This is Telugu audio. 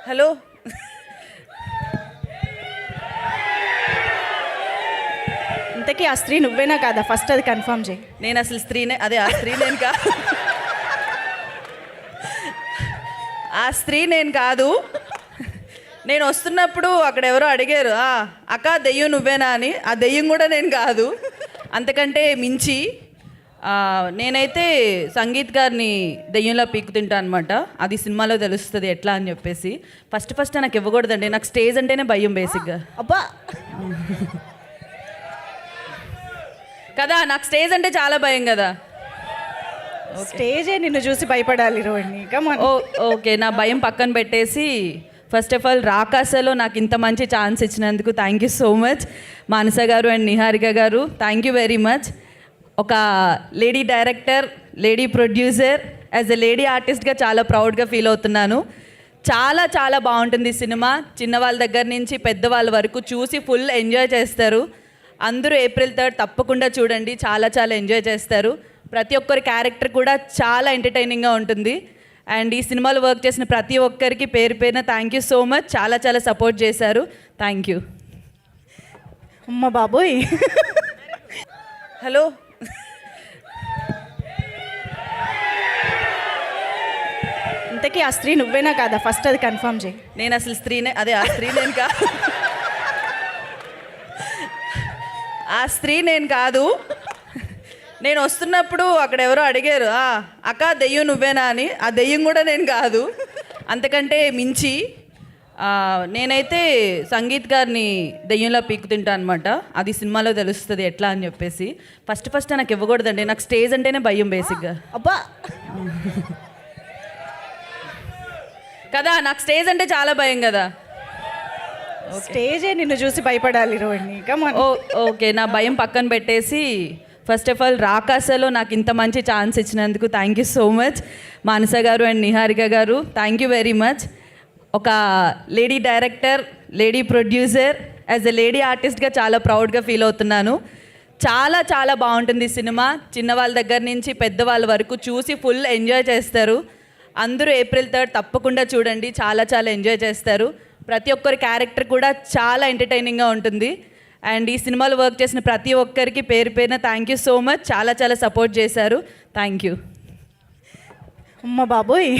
హలో ఇంతకీ ఆ స్త్రీ నువ్వేనా కాదా? ఫస్ట్ అది కన్ఫర్మ్ చేయి. నేను అసలు స్త్రీనే, అదే ఆ స్త్రీ నేను కాదు. ఆ స్త్రీ నేను కాదు. నేను వస్తున్నప్పుడు అక్కడ ఎవరో అడిగారు, అక్క దెయ్యం నువ్వేనా అని. ఆ దెయ్యం కూడా నేను కాదు. అంతకంటే మించి నేనైతే సంగీత్ గారిని దెయ్యంలో పీకు తింటా అనమాట. అది సినిమాలో తెలుస్తుంది ఎట్లా అని చెప్పేసి. ఫస్ట్ నాకు ఇవ్వకూడదండి, నాకు స్టేజ్ అంటేనే భయం బేసిక్గా. అబ్బా, కదా, నాకు స్టేజ్ అంటే చాలా భయం కదా. స్టేజే నిన్ను చూసి భయపడాలి రోహిణి. ఓకే, నా భయం పక్కన పెట్టేసి ఫస్ట్ ఆఫ్ ఆల్ రాకాసలో నాకు ఇంత మంచి ఛాన్స్ ఇచ్చినందుకు thank you so much Manasa garu and Niharika garu. Thank you very much. ఒక lady director, lady producer, as a lady ఆర్టిస్ట్గా చాలా ప్రౌడ్గా ఫీల్ అవుతున్నాను. చాలా చాలా బాగుంటుంది సినిమా. చిన్నవాళ్ళ దగ్గర నుంచి పెద్దవాళ్ళ వరకు చూసి ఫుల్ ఎంజాయ్ చేస్తారు. అందరూ April 3 తప్పకుండా చూడండి, చాలా చాలా ఎంజాయ్ చేస్తారు. ప్రతి ఒక్కరి క్యారెక్టర్ కూడా చాలా ఎంటర్టైనింగ్గా ఉంటుంది. అండ్ ఈ సినిమాలో వర్క్ చేసిన ప్రతి ఒక్కరికి పేరు పేరున థ్యాంక్ యూ సో మచ్. చాలా చాలా సపోర్ట్ చేశారు. Thank you. అమ్మ బాబోయ్. హలో ఇంతకీ ఆ స్త్రీ నువ్వేనా కాదా? ఫస్ట్ అది కన్ఫర్మ్ చేయి. నేను అసలు స్త్రీనే, అదే ఆ స్త్రీ నేను కాదు. ఆ స్త్రీ నేను కాదు. నేను వస్తున్నప్పుడు అక్కడ ఎవరో అడిగారు, అక్క దెయ్యం నువ్వేనా అని. ఆ దెయ్యం కూడా నేను కాదు. అంతకంటే మించి నేనైతే సంగీత్ గారిని దెయ్యంలో పీకు తింటా అనమాట. అది సినిమాలో తెలుస్తుంది ఎట్లా అని చెప్పేసి. ఫస్ట్ నాకు ఇవ్వకూడదండి, నాకు స్టేజ్ అంటేనే భయం బేసిక్గా. అబ్బా, కదా, నాకు స్టేజ్ అంటే చాలా భయం కదా. స్టేజే నిన్ను చూసి భయపడాలి రోహిణి. ఓకే, నా భయం పక్కన పెట్టేసి ఫస్ట్ ఆఫ్ ఆల్ రాకాసలో నాకు ఇంత మంచి ఛాన్స్ ఇచ్చినందుకు thank you so much Manasa garu and Niharika garu. Thank you very much. ఒక lady director, lady producer, as a lady ఆర్టిస్ట్గా చాలా ప్రౌడ్గా ఫీల్ అవుతున్నాను. చాలా చాలా బాగుంటుంది సినిమా. చిన్నవాళ్ళ దగ్గర నుంచి పెద్దవాళ్ళ వరకు చూసి ఫుల్ ఎంజాయ్ చేస్తారు. అందరూ April 3 తప్పకుండా చూడండి, చాలా చాలా ఎంజాయ్ చేస్తారు. ప్రతి ఒక్కరి క్యారెక్టర్ కూడా చాలా ఎంటర్టైనింగ్గా ఉంటుంది. అండ్ ఈ సినిమాలో వర్క్ చేసిన ప్రతి ఒక్కరికి పేరు పేరున థ్యాంక్ యూ సో మచ్. చాలా చాలా సపోర్ట్ చేశారు. Thank you. అమ్మ బాబోయ్.